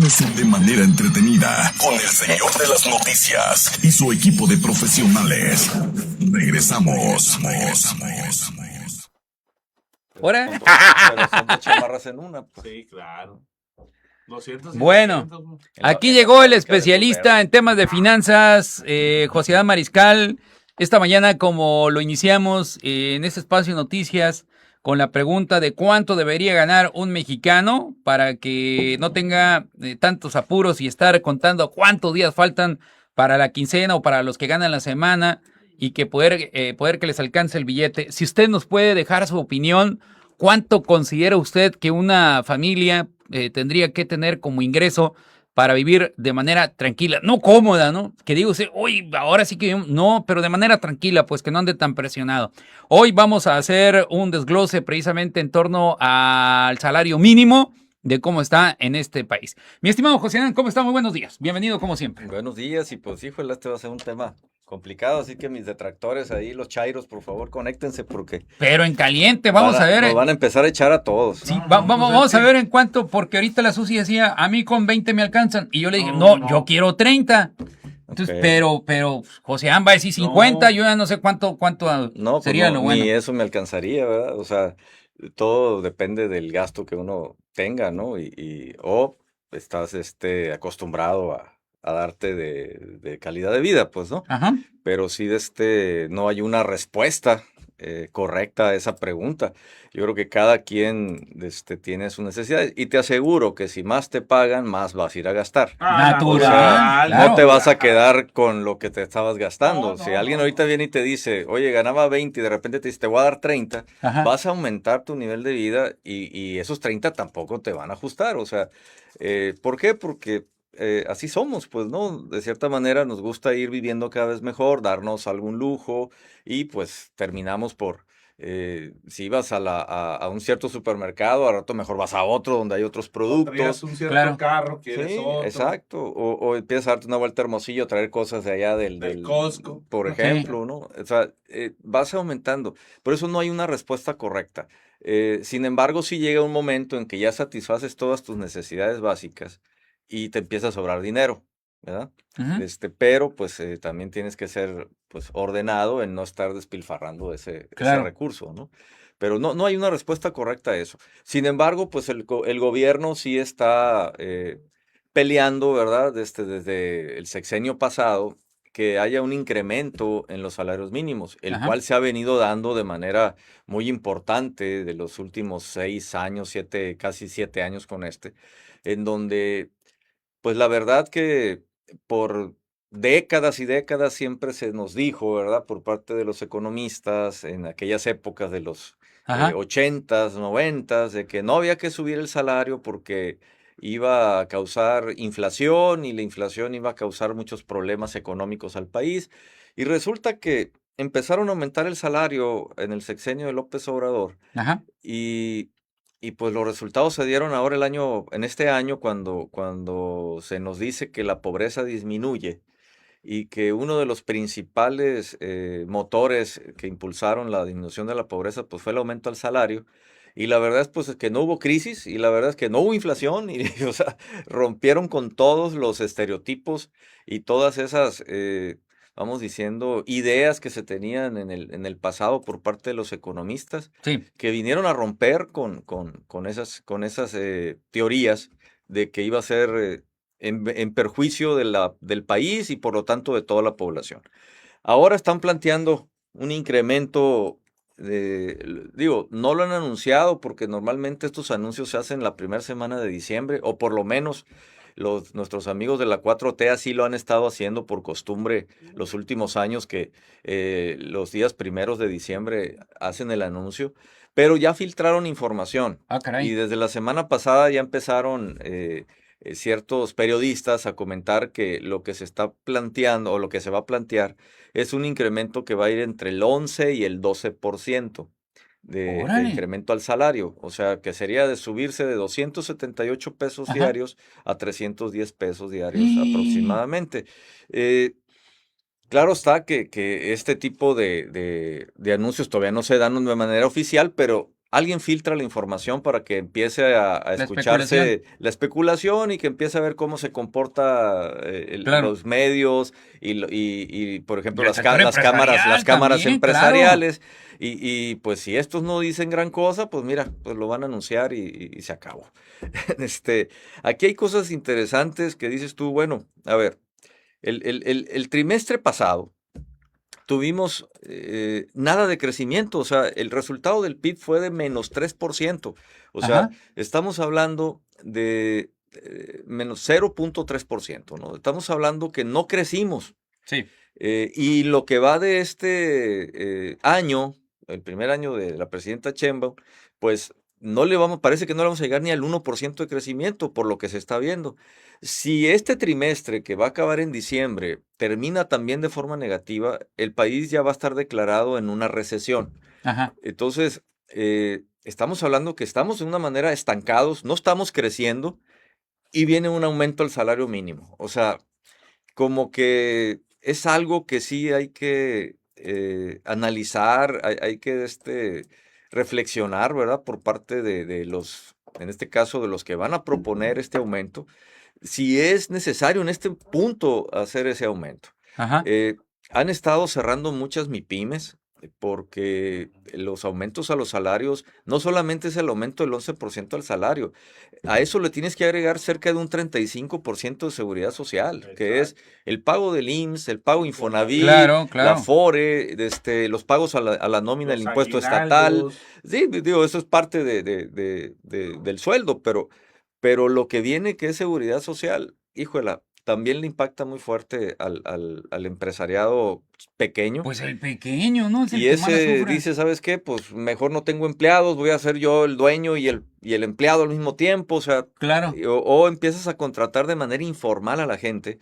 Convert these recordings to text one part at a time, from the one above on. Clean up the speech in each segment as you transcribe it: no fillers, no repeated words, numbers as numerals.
Infórmese de manera entretenida con el señor de las noticias y su equipo de profesionales. Regresamos. ¿Ahora? Pero son dos chamarras en una. Pues. Sí, claro. 200 y Bueno, 200, aquí llegó el especialista en temas de finanzas, José Adán Mariscal. Esta mañana, como lo iniciamos en este espacio de noticias, con la pregunta de cuánto debería ganar un mexicano para que no tenga tantos apuros y estar contando cuántos días faltan para la quincena o para los que ganan la semana y que poder que les alcance el billete. Si usted nos puede dejar su opinión, ¿cuánto considera usted que una familia tendría que tener como ingreso para vivir de manera tranquila, no cómoda, ¿no? Que digo, uy, ahora sí que no, pero de manera tranquila, pues que no ande tan presionado. Hoy vamos a hacer un desglose precisamente en torno al salario mínimo de cómo está en este país. Mi estimado José Adán, ¿cómo está? Muy buenos días. Bienvenido como siempre. Buenos días y pues híjole, este va a ser un tema complicado, así que mis detractores ahí, los chairos, por favor, conéctense porque... Pero en caliente, vamos a ver. Nos van a empezar a echar a todos. Sí, vamos a ver en cuánto, porque ahorita la Susi decía, a mí con 20 me alcanzan. Y yo le dije, no. Yo quiero 30. Entonces, okay. pero José Adán va a decir 50, yo ya no sé cuánto no, sería pues lo bueno. Ni eso me alcanzaría, ¿verdad? O sea, todo depende del gasto que uno tenga, ¿no? O estás acostumbrado a darte de calidad de vida, pues, ¿no? Ajá. Pero sí no hay una respuesta correcta a esa pregunta. Yo creo que cada quien tiene sus necesidades y te aseguro que si más te pagan, más vas a ir a gastar. Natural. O sea, claro. No te vas a quedar con lo que te estabas gastando. No, si alguien ahorita viene y te dice, oye, ganaba 20 y de repente te dice, te voy a dar 30, Ajá. vas a aumentar tu nivel de vida y esos 30 tampoco te van a ajustar. O sea, ¿por qué? Porque así somos, pues, ¿no? De cierta manera nos gusta ir viviendo cada vez mejor, darnos algún lujo y pues terminamos por, si vas a un cierto supermercado, al rato mejor vas a otro donde hay otros productos. Un cierto carro, quieres Sí, otro. exacto. O empiezas a darte una vuelta a Hermosillo a traer cosas de allá del Costco. Por ejemplo, ¿no? O sea, vas aumentando. Por eso no hay una respuesta correcta. Sin embargo, sí llega un momento en que ya satisfaces todas tus necesidades básicas y te empieza a sobrar dinero, ¿verdad? Ajá. Pero pues también tienes que ser pues ordenado en no estar despilfarrando ese recurso, ¿no? Pero no hay una respuesta correcta a eso. Sin embargo, pues el gobierno sí está peleando, ¿verdad? Desde el sexenio pasado, que haya un incremento en los salarios mínimos, el cual se ha venido dando de manera muy importante de los últimos 6 años, casi 7 años con en donde pues la verdad que por décadas y décadas siempre se nos dijo, ¿verdad? Por parte de los economistas en aquellas épocas de los 80s, 90s, de que no había que subir el salario porque iba a causar inflación y la inflación iba a causar muchos problemas económicos al país. Y resulta que empezaron a aumentar el salario en el sexenio de López Obrador. Ajá. Y pues los resultados se dieron ahora en este año, cuando se nos dice que la pobreza disminuye y que uno de los principales motores que impulsaron la disminución de la pobreza pues fue el aumento al salario. Y la verdad es que no hubo crisis y la verdad es que no hubo inflación y o sea, rompieron con todos los estereotipos y todas esas vamos diciendo, ideas que se tenían en el pasado por parte de los economistas, que vinieron a romper con esas teorías de que iba a ser en perjuicio del país y por lo tanto de toda la población. Ahora están planteando un incremento, no lo han anunciado porque normalmente estos anuncios se hacen la primera semana de diciembre, o por lo menos nuestros amigos de la 4T así lo han estado haciendo por costumbre los últimos años, que los días primeros de diciembre hacen el anuncio, pero ya filtraron información. Y desde la semana pasada ya empezaron ciertos periodistas a comentar que lo que se está planteando o lo que se va a plantear es un incremento que va a ir entre el 11 y el 12% de incremento al salario, o sea, que sería de subirse de 278 pesos diarios a 310 pesos diarios aproximadamente. Claro está que este tipo de anuncios todavía no se dan de manera oficial, pero alguien filtra la información para que empiece a escucharse la especulación y que empiece a ver cómo se comporta los medios y por ejemplo, las cámaras también, empresariales. Claro. Y pues si estos no dicen gran cosa, pues mira, pues lo van a anunciar y se acabó. Aquí hay cosas interesantes que dices tú, bueno, a ver, el trimestre pasado tuvimos nada de crecimiento, o sea, el resultado del PIB fue de menos 3%, o sea, estamos hablando de menos 0.3%, ¿no? Estamos hablando que no crecimos. Sí. Y lo que va de este año, el primer año de la presidenta Sheinbaum, pues parece que no le vamos a llegar ni al 1% de crecimiento por lo que se está viendo. Si este trimestre, que va a acabar en diciembre, termina también de forma negativa, el país ya va a estar declarado en una recesión. Entonces, estamos hablando que estamos de una manera estancados, no estamos creciendo y viene un aumento al salario mínimo. O sea, como que es algo que sí hay que analizar, hay que reflexionar, ¿verdad? Por parte de los, en este caso, de los que van a proponer este aumento, si es necesario en este punto hacer ese aumento. Han estado cerrando muchas MIPYMES porque los aumentos a los salarios no solamente es el aumento del 11% al salario, a eso le tienes que agregar cerca de un 35% de seguridad social, que es el pago del IMSS, el pago Infonavit, la Afore, los pagos a la nómina del impuesto estatal. Sí, digo, eso es parte del sueldo, pero lo que viene que es seguridad social, híjole, también le impacta muy fuerte al empresariado pequeño. Pues el pequeño, ¿no? Y ese dice, ¿sabes qué? Pues mejor no tengo empleados, voy a ser yo el dueño y el empleado al mismo tiempo, o sea. O empiezas a contratar de manera informal a la gente.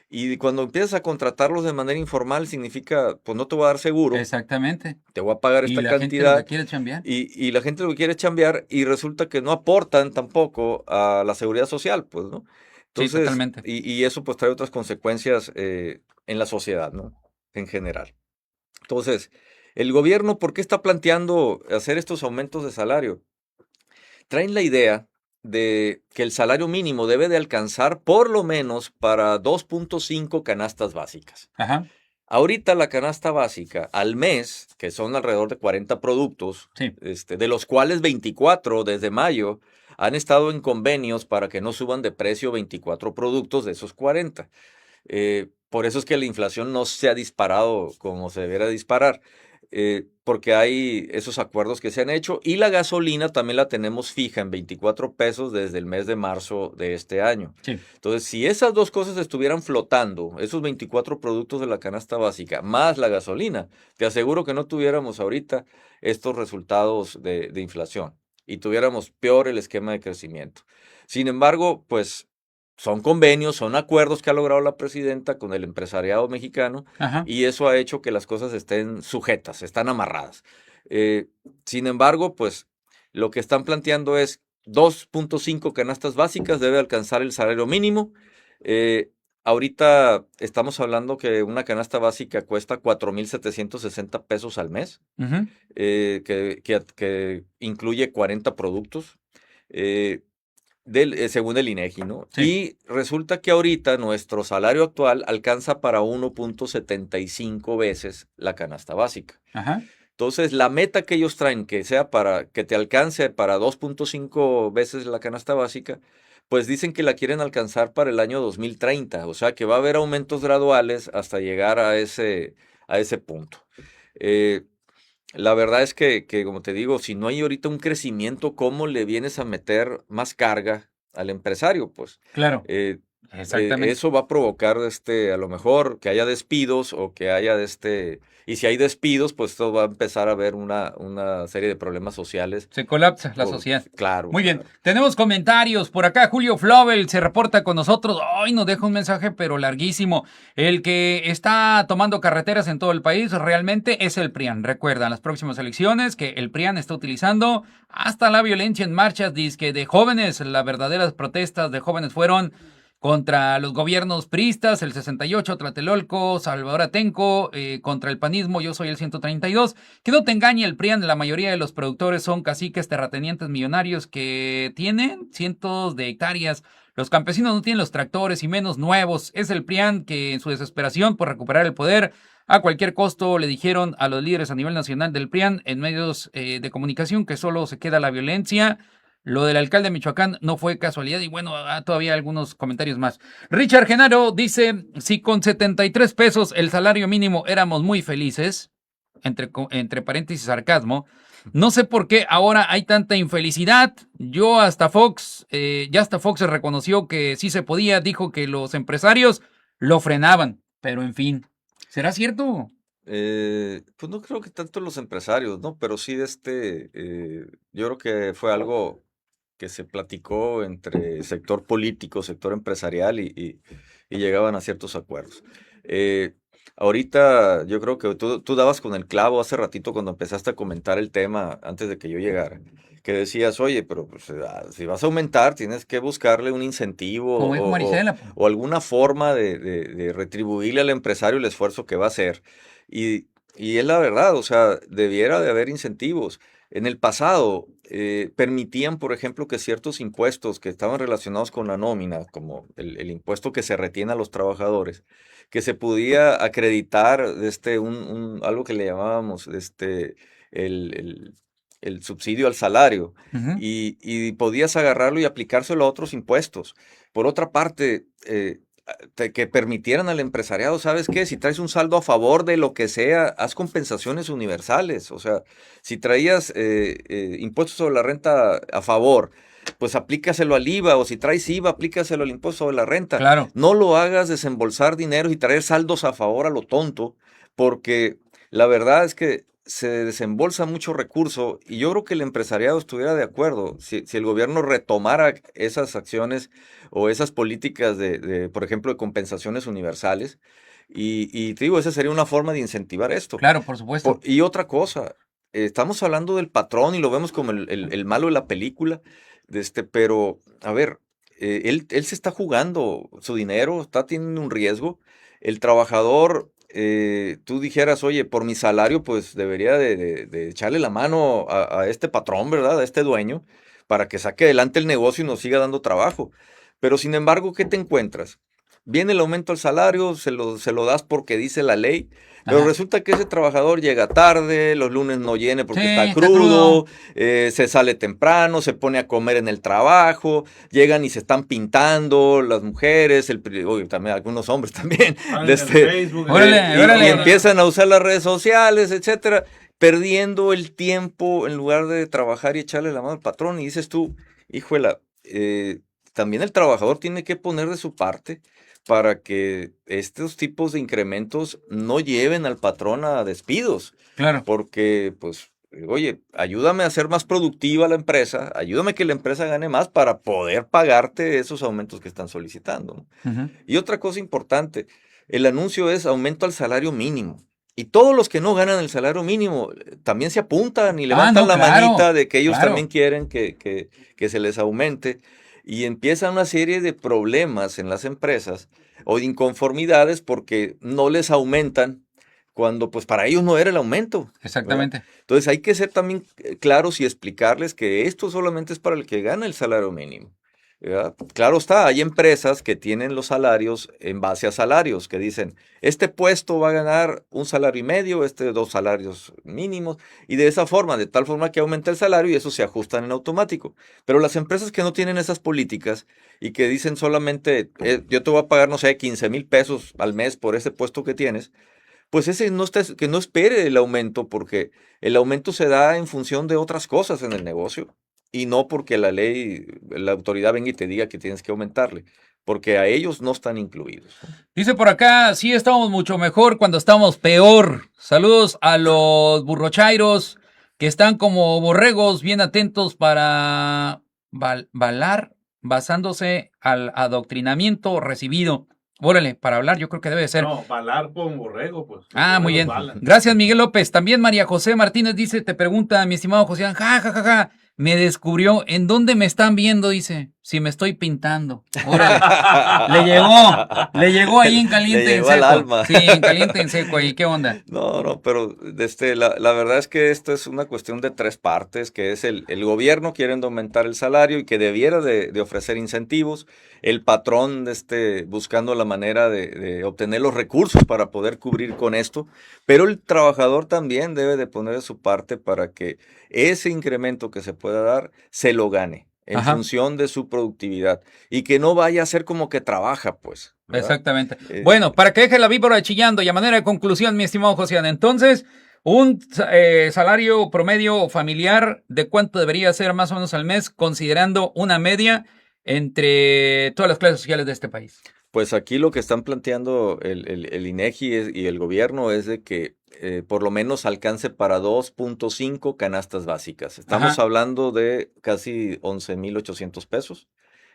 Y cuando empiezas a contratarlos de manera informal significa, pues no te voy a dar seguro. Exactamente. Te voy a pagar esta cantidad. Gente lo que quiere chambear. Y la gente lo que quiere es chambear y resulta que no aportan tampoco a la seguridad social, pues, ¿no? Entonces, sí, totalmente. Y eso pues trae otras consecuencias en la sociedad, ¿no? En general. Entonces, el gobierno, ¿por qué está planteando hacer estos aumentos de salario? Traen la idea de que el salario mínimo debe de alcanzar por lo menos para 2.5 canastas básicas. Ahorita la canasta básica al mes, que son alrededor de 40 productos, de los cuales 24 desde mayo han estado en convenios para que no suban de precio 24 productos de esos 40. Por eso es que la inflación no se ha disparado como se debería disparar, porque hay esos acuerdos que se han hecho y la gasolina también la tenemos fija en 24 pesos desde el mes de marzo de este año. Entonces, si esas dos cosas estuvieran flotando, esos 24 productos de la canasta básica más la gasolina, te aseguro que no tuviéramos ahorita estos resultados de inflación y tuviéramos peor el esquema de crecimiento. Sin embargo, pues son convenios, son acuerdos que ha logrado la presidenta con el empresariado mexicano y eso ha hecho que las cosas estén sujetas, están amarradas. Sin embargo, pues lo que están planteando es 2.5 canastas básicas debe alcanzar el salario mínimo. Ahorita estamos hablando que una canasta básica cuesta 4,760 pesos al mes, que incluye 40 productos. Según el INEGI, ¿no? Y resulta que ahorita nuestro salario actual alcanza para 1.75 veces la canasta básica. Entonces, la meta que ellos traen, que sea para que te alcance para 2.5 veces la canasta básica, pues dicen que la quieren alcanzar para el año 2030. O sea, que va a haber aumentos graduales hasta llegar a ese punto. La verdad es que, como te digo, si no hay ahorita un crecimiento, ¿cómo le vienes a meter más carga al empresario? Pues exactamente. Eso va a provocar a lo mejor que haya despidos o que haya y si hay despidos, pues esto va a empezar a haber una serie de problemas sociales. Se colapsa la sociedad. Claro. Muy bien. Tenemos comentarios. Por acá Julio Flobel se reporta con nosotros. Hoy nos deja un mensaje, pero larguísimo. El que está tomando carreteras en todo el país realmente es el PRIAN. Recuerdan las próximas elecciones que el PRIAN está utilizando hasta la violencia en marchas, dizque de jóvenes. Las verdaderas protestas de jóvenes fueron contra los gobiernos priistas, el 68, Tlatelolco, Salvador Atenco, contra el panismo, yo soy el 132. Que no te engañe el PRIAN, la mayoría de los productores son caciques terratenientes millonarios que tienen cientos de hectáreas. Los campesinos no tienen los tractores y menos nuevos. Es el PRIAN que en su desesperación por recuperar el poder a cualquier costo le dijeron a los líderes a nivel nacional del PRIAN en medios de comunicación que solo se queda la violencia. Lo del alcalde de Michoacán no fue casualidad y bueno, todavía algunos comentarios más. Richard Genaro dice, si con 73 pesos el salario mínimo éramos muy felices, entre paréntesis sarcasmo, no sé por qué ahora hay tanta infelicidad. Ya hasta Fox se reconoció que sí se podía, dijo que los empresarios lo frenaban, pero en fin, ¿será cierto? Pues no creo que tanto los empresarios, ¿no? Pero sí yo creo que fue algo que se platicó entre sector político, sector empresarial y llegaban a ciertos acuerdos. Ahorita yo creo que tú dabas con el clavo hace ratito cuando empezaste a comentar el tema antes de que yo llegara, que decías, oye, pero pues, si vas a aumentar tienes que buscarle un incentivo Como dijo Marisela. o alguna forma de retribuirle al empresario el esfuerzo que va a hacer. Y es la verdad, o sea, debiera de haber incentivos. En el pasado permitían, por ejemplo, que ciertos impuestos que estaban relacionados con la nómina, como el impuesto que se retiene a los trabajadores, que se podía acreditar algo que le llamábamos el subsidio al salario, Uh-huh. y podías agarrarlo y aplicárselo a otros impuestos. Por otra parte, que permitieran al empresariado, ¿sabes qué? Si traes un saldo a favor de lo que sea, haz compensaciones universales. O sea, si traías impuestos sobre la renta a favor, pues aplícaselo al IVA, o si traes IVA, aplícaselo al impuesto sobre la renta. Claro. No lo hagas desembolsar dinero y traer saldos a favor a lo tonto, porque la verdad es que se desembolsa mucho recurso y yo creo que el empresariado estuviera de acuerdo si el gobierno retomara esas acciones o esas políticas por ejemplo, de compensaciones universales. Y te digo, esa sería una forma de incentivar esto. Claro, por supuesto. Y otra cosa, estamos hablando del patrón y lo vemos como el malo de la película, pero, a ver, él se está jugando su dinero, está teniendo un riesgo. El trabajador, tú dijeras, oye, por mi salario, pues debería de echarle la mano a este patrón, ¿verdad? A este dueño, para que saque adelante el negocio y nos siga dando trabajo. Pero sin embargo, ¿qué te encuentras? Viene el aumento al salario, se lo das porque dice la ley, pero Ajá. resulta que ese trabajador llega tarde, los lunes no viene porque Sí, está está crudo, se sale temprano, se pone a comer en el trabajo, llegan y se están pintando las mujeres, oye, también algunos hombres también, En Facebook, Órale. y empiezan a usar las redes sociales, etcétera, perdiendo el tiempo en lugar de trabajar y echarle la mano al patrón. Y dices tú, híjole, también el trabajador tiene que poner de su parte para que estos tipos de incrementos no lleven al patrón a despidos. Claro. Porque, pues, oye, ayúdame a ser más productiva la empresa, ayúdame a que la empresa gane más para poder pagarte esos aumentos que están solicitando, ¿no? Uh-huh. Y otra cosa importante, el anuncio es aumento al salario mínimo. Y todos los que no ganan el salario mínimo también se apuntan y levantan la manita de que ellos también quieren que se les aumente. Y empieza una serie de problemas en las empresas o de inconformidades porque no les aumentan cuando pues para ellos no era el aumento. Exactamente. ¿Verdad? Entonces hay que ser también claros y explicarles que esto solamente es para el que gana el salario mínimo. ¿Verdad? Claro está, hay empresas que tienen los salarios en base a salarios, que dicen, este puesto va a ganar un salario y medio, 2 salarios mínimos, y de esa forma, de tal forma que aumenta el salario y eso se ajustan en automático. Pero las empresas que no tienen esas políticas y que dicen solamente, yo te voy a pagar, no sé, 15,000 pesos al mes por ese puesto que tienes, pues que no espere el aumento, porque el aumento se da en función de otras cosas en el negocio. Y no porque la ley, la autoridad venga y te diga que tienes que aumentarle, porque a ellos no están incluidos. Dice por acá, sí estábamos mucho mejor cuando estábamos peor. Saludos a los burrochairos que están como borregos bien atentos para balar basándose al adoctrinamiento recibido. Órale, para hablar yo creo que debe ser. No, balar con borrego, pues. Muy bien. Gracias, Miguel López. También María José Martínez dice, te pregunta, mi estimado José, ja, me descubrió, ¿en dónde me están viendo? Dice. si me estoy pintando. Órale. Le llegó ahí en caliente Le en llegó al seco. alma. Sí, en caliente en seco. ¿Y qué onda? No, pero la verdad es que esto es una cuestión de tres partes, que es el gobierno queriendo aumentar el salario y que debiera de ofrecer incentivos, el patrón buscando la manera de obtener los recursos para poder cubrir con esto, pero el trabajador también debe de poner de su parte para que ese incremento que se pueda dar se lo gane en Ajá. función de su productividad y que no vaya a ser como que trabaja, pues, ¿verdad? Exactamente. Bueno, para que deje la víbora chillando y a manera de conclusión, mi estimado Josian, entonces, un salario promedio familiar, ¿de cuánto debería ser más o menos al mes, considerando una media entre todas las clases sociales de este país? Pues aquí lo que están planteando el INEGI y el gobierno es de que por lo menos alcance para 2.5 canastas básicas. Estamos Ajá. hablando de casi 11,800 pesos,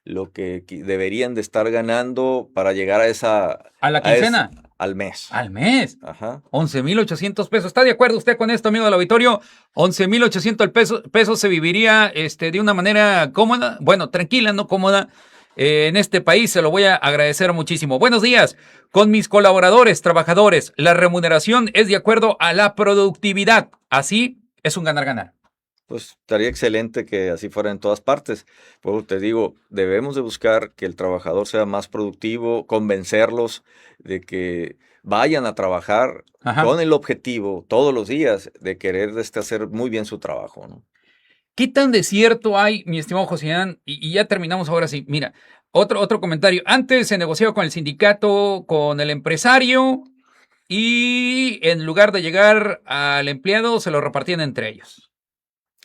lo que deberían de estar ganando para llegar a esa... ¿A la quincena? Al mes. Al mes. Ajá. 11,800 pesos. ¿Está de acuerdo usted con esto, amigo del auditorio? 11,800 pesos se viviría de una manera cómoda, bueno, tranquila, no cómoda. En este país se lo voy a agradecer muchísimo. Buenos días. Con mis colaboradores, trabajadores, la remuneración es de acuerdo a la productividad. Así es un ganar-ganar. Pues estaría excelente que así fuera en todas partes. Pues te digo, debemos de buscar que el trabajador sea más productivo, convencerlos de que vayan a trabajar Ajá. con el objetivo todos los días de querer hacer muy bien su trabajo, ¿no? ¿Qué tan de cierto hay, mi estimado Josián? Y ya terminamos ahora sí. Mira, otro comentario. Antes se negociaba con el sindicato, con el empresario, y en lugar de llegar al empleado, se lo repartían entre ellos.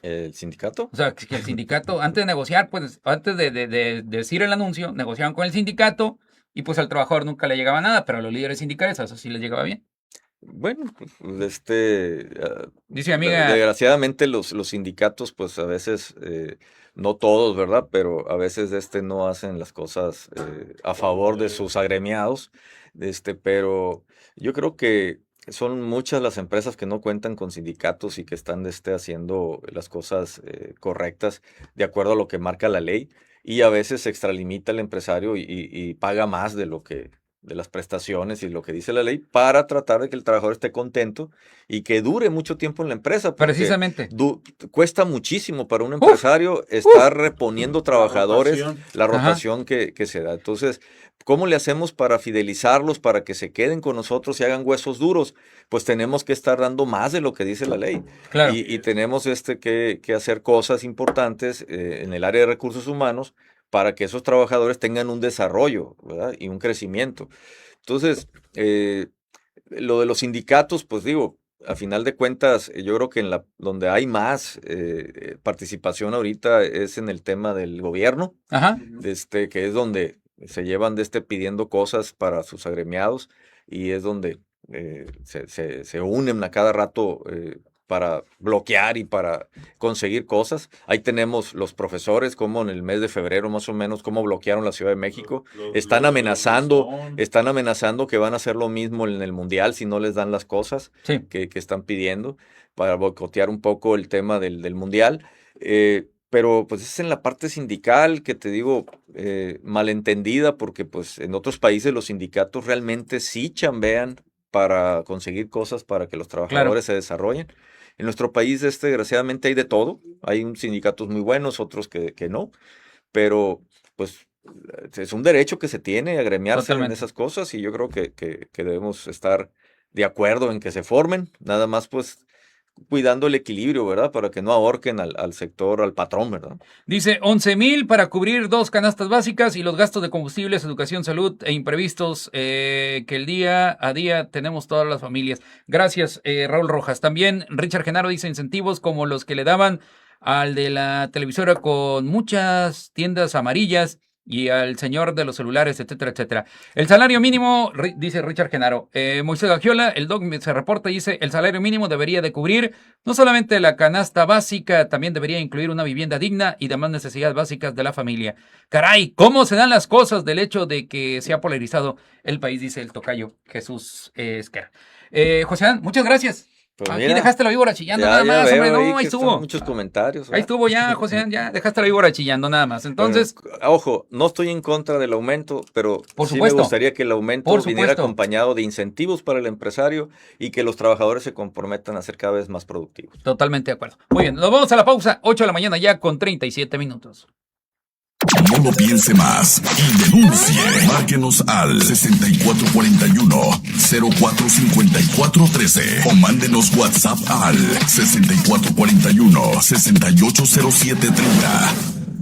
¿El sindicato? O sea, que el sindicato, antes de negociar, pues antes de decir el anuncio, negociaban con el sindicato y pues al trabajador nunca le llegaba nada, pero a los líderes sindicales eso sí les llegaba bien. Bueno, pues, Dice mi amiga, desgraciadamente los sindicatos, pues a veces, no todos, ¿verdad? Pero a veces no hacen las cosas a favor de sus agremiados, pero yo creo que son muchas las empresas que no cuentan con sindicatos y que están haciendo las cosas correctas de acuerdo a lo que marca la ley y a veces se extralimita el empresario y paga más de las prestaciones y lo que dice la ley para tratar de que el trabajador esté contento y que dure mucho tiempo en la empresa. Porque precisamente. cuesta muchísimo para un empresario estar reponiendo trabajadores, la rotación que se da. Entonces, ¿cómo le hacemos para fidelizarlos, para que se queden con nosotros y hagan huesos duros? Pues tenemos que estar dando más de lo que dice la ley. Claro. Y tenemos que hacer cosas importantes en el área de recursos humanos para que esos trabajadores tengan un desarrollo, ¿verdad? Y un crecimiento. Entonces, lo de los sindicatos, pues digo, a final de cuentas, yo creo que donde hay más participación ahorita es en el tema del gobierno, Ajá. que es donde se llevan pidiendo cosas para sus agremiados y es donde se unen a cada rato para bloquear y para conseguir cosas. Ahí tenemos los profesores, como en el mes de febrero más o menos, cómo bloquearon la Ciudad de México. Están amenazando que van a hacer lo mismo en el Mundial si no les dan las cosas Sí. que están pidiendo para boicotear un poco el tema del Mundial. Pero pues es en la parte sindical que te digo, malentendida, porque pues en otros países los sindicatos realmente sí chambean para conseguir cosas para que los trabajadores se desarrollen. En nuestro país, desgraciadamente hay de todo. Hay sindicatos muy buenos, otros que no. Pero, pues, es un derecho que se tiene agremiarse Totalmente. en esas cosas y yo creo que debemos estar de acuerdo en que se formen. Nada más, pues, cuidando el equilibrio, ¿verdad? Para que no ahorquen al sector, al patrón, ¿verdad? Dice 11,000 para cubrir 2 canastas básicas y los gastos de combustibles, educación, salud e imprevistos que el día a día tenemos todas las familias. Gracias, Raúl Rojas. También Richard Genaro dice incentivos como los que le daban al de la televisora con muchas tiendas amarillas y al señor de los celulares, etcétera, etcétera. El salario mínimo, dice Richard Genaro. Moisés Gagiola, el doc se reporta y dice, el salario mínimo debería de cubrir no solamente la canasta básica, también debería incluir una vivienda digna y demás necesidades básicas de la familia. Caray, ¿cómo se dan las cosas del hecho de que se ha polarizado el país? Dice el tocayo Jesús Esquer. José, muchas gracias. Pues Aquí mira, dejaste la víbora chillando ya nada más, veo hombre, ahí no, ahí que están estuvo. muchos comentarios. Ahí ¿verdad? estuvo ya, José, ya dejaste la víbora chillando nada más. Entonces, Bueno, ojo, no estoy en contra del aumento, pero Por sí supuesto. me gustaría que el aumento Por viniera supuesto. acompañado de incentivos para el empresario y que los trabajadores se comprometan a ser cada vez más productivos. totalmente de acuerdo. Muy bien, nos vamos a la pausa, 8 de la mañana ya con 37 minutos. No lo piense más y denuncie. Márquenos al 6441-045413 o mándenos WhatsApp al 6441-680730.